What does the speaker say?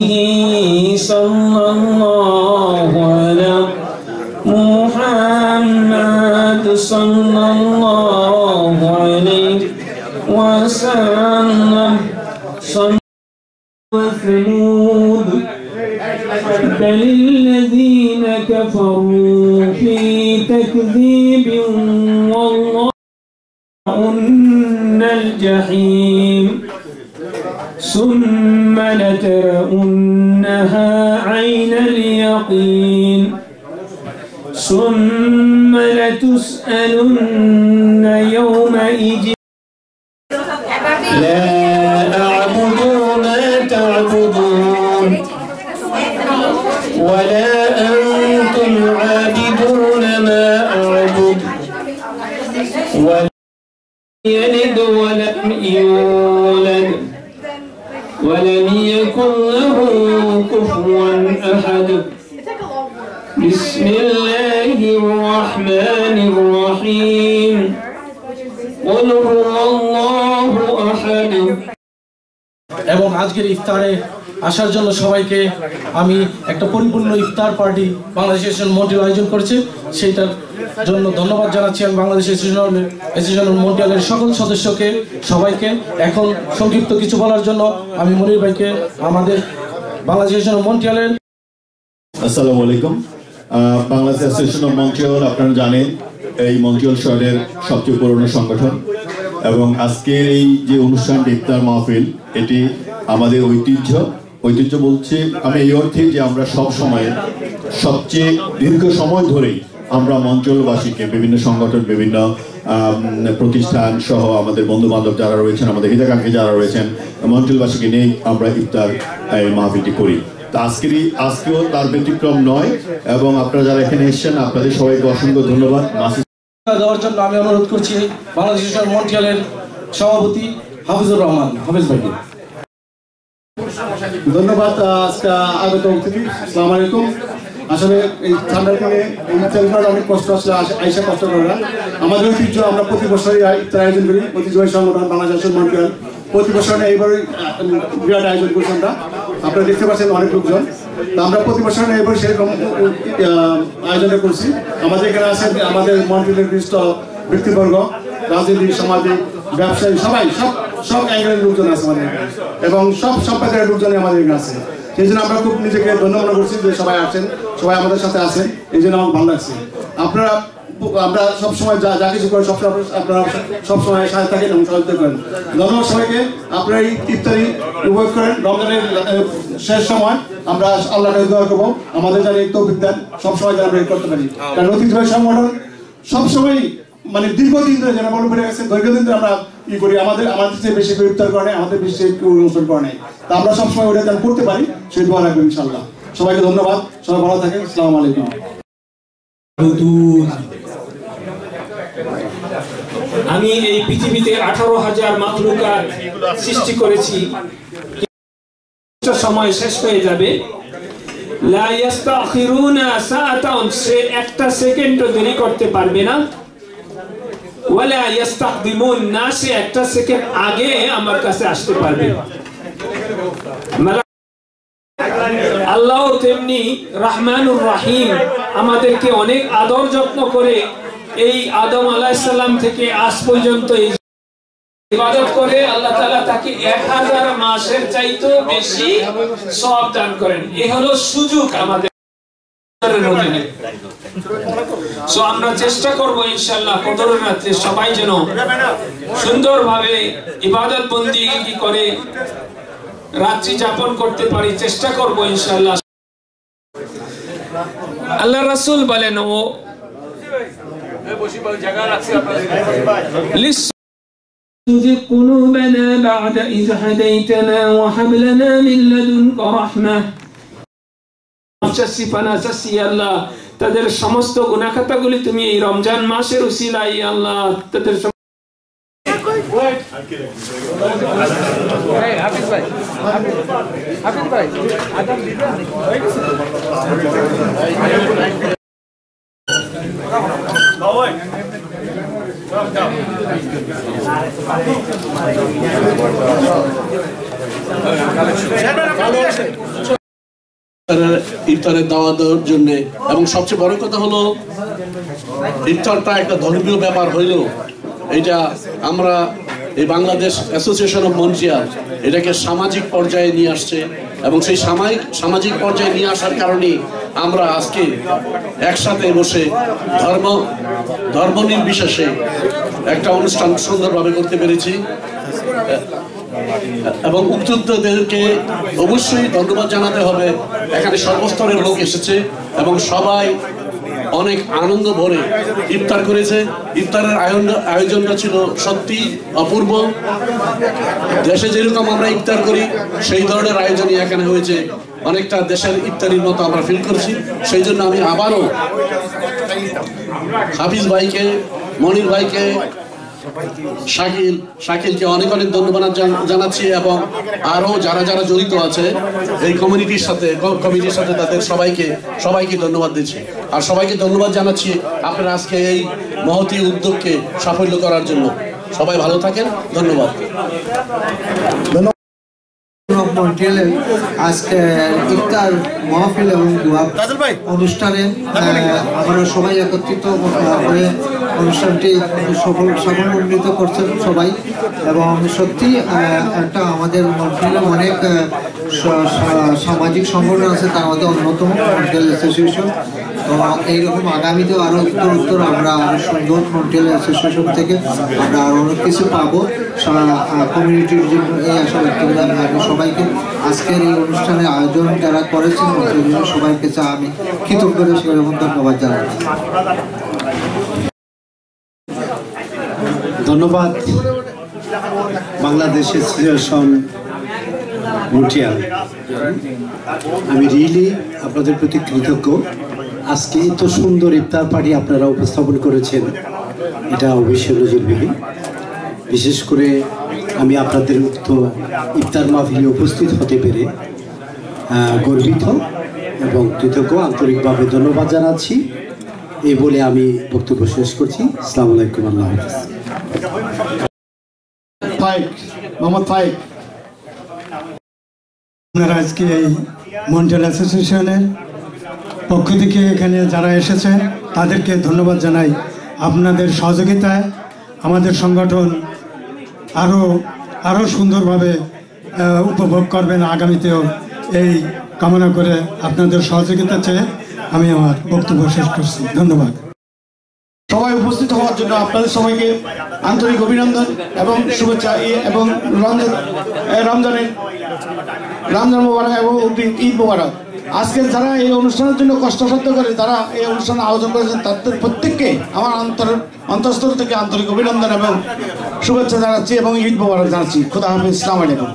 صلى الله على محمد صلى الله عليه وسلم وثمود بل الذين كفروا في تكذيب والله أن الجحيم ثم لترؤنها عين اليقين ثم لتسألن يومئذ لا أعبد ما تعبدون ولا أنتم عابدون ما أعبد ولم يلد ولم يولد ولم يكن له كفوا أحد بسم الله الرحمن الرحيم قل هو الله أحد এবং আজকের ইফতারে আসার জন্য সবাইকে আমি একটা পরিপূর্ণ ইফতার পার্টি বাংলাদেশ এসোসিয়েশন মন্ট্রিয়াল আয়োজন করেছে সেইটার জন্য ধন্যবাদ জানাচ্ছি আমি বাংলাদেশ এসোসিয়েশন মন্ট্রিয়ালের সকল সদস্যকে সবাইকে। এখন সংক্ষিপ্ত কিছু বলার জন্য আমি মনির ভাইকে আমাদের বাংলাদেশ এসোসিয়েশন মন্ট্রিয়ালের আসসালামু আলাইকুম। বাংলাদেশ অ্যাসোসিয়েশন অফ মন্ট্রিয়াল আপনারা জানেন এই মন্ট্রিয়াল শহরের সবচেয়ে পুরনো সংগঠন এবং আজকের এই যে অনুষ্ঠানটি ইফতার মাহফিল এটি আমাদের ঐতিহ্য বলছে আমি এই অর্থে যে আমরা সব সময় সবচেয়ে দীর্ঘ সময় ধরেই আমরা মন্ট্রিয়ালবাসীকে বিভিন্ন সংগঠন বিভিন্ন প্রতিষ্ঠান সহ আমাদের বন্ধু বান্ধব যারা রয়েছেন আমাদের হিতাকাঙ্ক্ষী যারা রয়েছেন মন্ট্রিয়ালবাসীকে নিয়ে আমরা ইফতার মাহফিলটি করি। তো আজকেও তার ব্যতিক্রম নয় এবং আপনারা যারা এখানে এসেছেন আপনাদের সবাইকে অসংখ্য ধন্যবাদ দেওয়ার জন্য আমি অনুরোধ করছি বাংলাদেশ এসোসিয়েশন মন্ট্রিয়ালের সভাপতি হাফিজুর রহমান হাফিজ ভাইকে। ধন্যবাদ। আজকে আগত অতিথি আসসালামু আলাইকুম। আসলে এই ঠান্ডার দিনে ইফতার অনেক কষ্ট আসলে আইসা কষ্ট করে না আমাদের ঐতিহ্য আমরা প্রতি বছরই ইফতার আয়োজন করি ঐতিহ্যবাহী সংগঠন বাংলাদেশ এসোসিয়েশন মন্ট্রিয়াল প্রতি বছর এইবারই বিরাট আয়োজন করছি আমরা আপনারা দেখতে পাচ্ছেন অনেক লোকজন তো আমরা প্রতি বছর এবার সেরকম আয়োজনটা করছি। আমাদের এখানে আছেন আমাদের মন্ট্রিয়ালের বিশিষ্ট ব্যক্তিবর্গ রাজনীতি সামাজিক ব্যবসায়ী সবাই সব অ্যাঙ্গেলের লোকজন আছে আমাদের এখানে এবং সব সম্প্রদায়ের লোকজনই আমাদের এখানে আছে। সেই জন্য আমরা খুব নিজেকে ধন্যবাদ করছি যে সবাই আছেন সবাই আমাদের সাথে আছেন এই জন্য আমার ভালো লাগছে। আমরা সবসময় যা কিছু করেন আপনারা সবসময় সাথে থাকেন এবং সহযোগিতা করেন। ধন্যবাদ সবাইকে। আপনারা এই ইফতারি উপভোগ করেন রমজানের শেষ সময় আমরা আল্লাহকে দোয়া করবো আমাদের যারা এই তৌফিক দেন সবসময় যেন আমরা করতে পারি কারণ ঐতিহ্যবাহী সংগঠন সবসময় মানে দীর্ঘদিন ধরে যারা মনে পড়ে গেছে দীর্ঘদিন ধরে আমরা করি আমাদের চেয়ে বেশি কেউ ইফতার করে আমাদের বেশি কেউ অনুষ্ঠান করে নাই তা আমরা সবসময় ওটা যেন করতে পারি সেই দোয়া রাখবেন ইনশাআল্লাহ। সবাইকে ধন্যবাদ। সবাই ভালো থাকেন। আসসালামু আলাইকুম। আমি এই পৃথিবীতে 18,000 মাখলুকাত সৃষ্টি করেছি সময় শেষ হয়ে যাবে লা ইস্তাখিরুনা সাআতান সে একটা সেকেন্ডও দেরি করতে পারবে না ওয়ালা ইস্তাকদিমুন না সে একটা সেকেন্ড আগে আমার কাছে আসতে পারবে। আল্লাহ তেমনি রহমানুর রহিম আমাদেরকে অনেক আদর যত্ন করে এই আদম আলাইহিস সালাম থেকে আজ পর্যন্ত ইবাদত করে আল্লাহ তাআলা তাকে 1000 মাসের চাইতেও বেশি সওয়াব দান করেন। এই হলো সুযোগ আমাদের সো আমরা চেষ্টা করব ইনশাআল্লাহ কদরের রাতে সবাই যেন সুন্দরভাবে ইবাদত বন্দেগী করে রাত্রি যাপন করতে পারি চেষ্টা করব ইনশাআল্লাহ। আল্লাহ রাসূল বলেন ও تزغ قلوبنا بعد إذ هديتنا وهب لنا من لدنك رحمة আল্লাহ তাদের সমস্ত গুনাহ খাতাগুলি তুমি এই রমজান মাসের উসিলায় আল্লাহ তাদের হাফিজ ভাই আদম দিবেন ইফতারের দাওয়া দেওয়ার জন্য। এবং সবচেয়ে বড় কথা হলো ইফতারটা একটা ধর্মীয় ব্যাপার হইলেও এটা আমরা এই বাংলাদেশ অ্যাসোসিয়েশন অফ মন্ট্রিয়াল এটাকে সামাজিক পর্যায়ে নিয়ে আসছে এবং সেই সামাজিক পর্যায়ে নিয়ে আসার কারণে আমরা আজকে একসাথে বসে ধর্ম নির্বিশেষে একটা অনুষ্ঠান সুন্দরভাবে করতে পেরেছি। এবং উদ্যোক্তাদেরকে অবশ্যই ধন্যবাদ জানাতে হবে। এখানে সর্বস্তরের লোক এসেছে এবং সবাই অনেক আনন্দ ভরে ইফতার করেছে। ইফতারের আয়োজনটা ছিল সত্যি অপূর্ব। দেশে যেরকম আমরা ইফতার করি সেই ধরনের আয়োজনই এখানে হয়েছে। অনেকটা দেশের ইফতারির মতো আমরা ফিল করছি। সেই জন্য আমি আবারও হাফিজ ভাইকে, মনির ভাইকে, শাকিলকে অনেক অনেক ধন্যবাদ জানাচ্ছি এবং আরো যারা যারা জড়িত আছে এই কমিটির সাথে তাদের সবাইকে ধন্যবাদ দিচ্ছি। আর সবাইকে ধন্যবাদ জানাচ্ছি আপনারা আজকে এই মহতী উদ্যোগকে সাফল্য করার জন্য। সবাই ভালো থাকেন, ধন্যবাদ। মন্ট্রিয়ালের আজকে ইফতার মাহফিল এবং দোয়া অনুষ্ঠানে আমরা সবাই একত্রিত হয়ে অনুষ্ঠানটি সফলমণ্ডিত করছেন সবাই। এবং সত্যি একটা আমাদের মন্ট্রিয়ালে অনেক সামাজিক সংগঠন আছে, তার মধ্যে অন্যতম মন্ট্রিয়াল অ্যাসোসিয়েশন। তো এইরকম আগামীতেও আরও উত্তর আমরা আরও সুন্দর মন্ট্রিয়াল অ্যাসোসিয়েশন থেকে আমরা আরও অনেক কিছু পাবো কমিউনিটির জন্য। এই আশা ব্যক্ত করে আমি সবাইকে আজকের এই অনুষ্ঠানের আয়োজন যারা করেছেন সবাইকে আমি কৃতজ্ঞ এবং ধন্যবাদ জানাচ্ছি। ধন্যবাদ বাংলাদেশ অ্যাসোসিয়েশন মন্ট্রিয়াল। আমি রিয়েলি আপনাদের প্রতি কৃতজ্ঞ। আজকে এত সুন্দর ইফতার পার্টি আপনারা উপস্থাপন করেছেন, এটা অবশ্যই নজিরবিহীন। বিশেষ করে আমি আপনাদের উক্ত ইফতার মাহফিলে উপস্থিত হতে পেরে গর্বিত এবং কৃতজ্ঞ। আন্তরিকভাবে ধন্যবাদ জানাচ্ছি। এই বলে আমি বক্তব্য শেষ করছি। আসসালামু আলাইকুম, আল্লাহ হাফেজ। আপনারা আজকে এই মন্ট্রিয়াল অ্যাসোসিয়েশনের পক্ষ থেকে এখানে যারা এসেছেন তাদেরকে ধন্যবাদ জানাই। আপনাদের সহযোগিতায় আমাদের সংগঠন আরও সুন্দরভাবে উপভোগ করবেন আগামীতেও, এই কামনা করে আপনাদের সহযোগিতা চেয়ে আমি আমার বক্তব্য শেষ করছি। ধন্যবাদ। সবাই উপস্থিত হওয়ার জন্য আপনাদের সবাইকে আন্তরিক অভিনন্দন এবং শুভেচ্ছা এবং রমজান মোবারক এবং ঈদ মোবারক। আজকে যারা এই অনুষ্ঠানের জন্য কষ্টসাধ্য করে তারা এই অনুষ্ঠান আয়োজন করেছেন তাদের প্রত্যেককে আমার অন্তঃস্থল থেকে আন্তরিক অভিনন্দন এবং শুভেচ্ছা জানাচ্ছি এবং ঈদ মোবারক জানাচ্ছি। খোদা হাফেজ, আসসালামু আলাইকুম।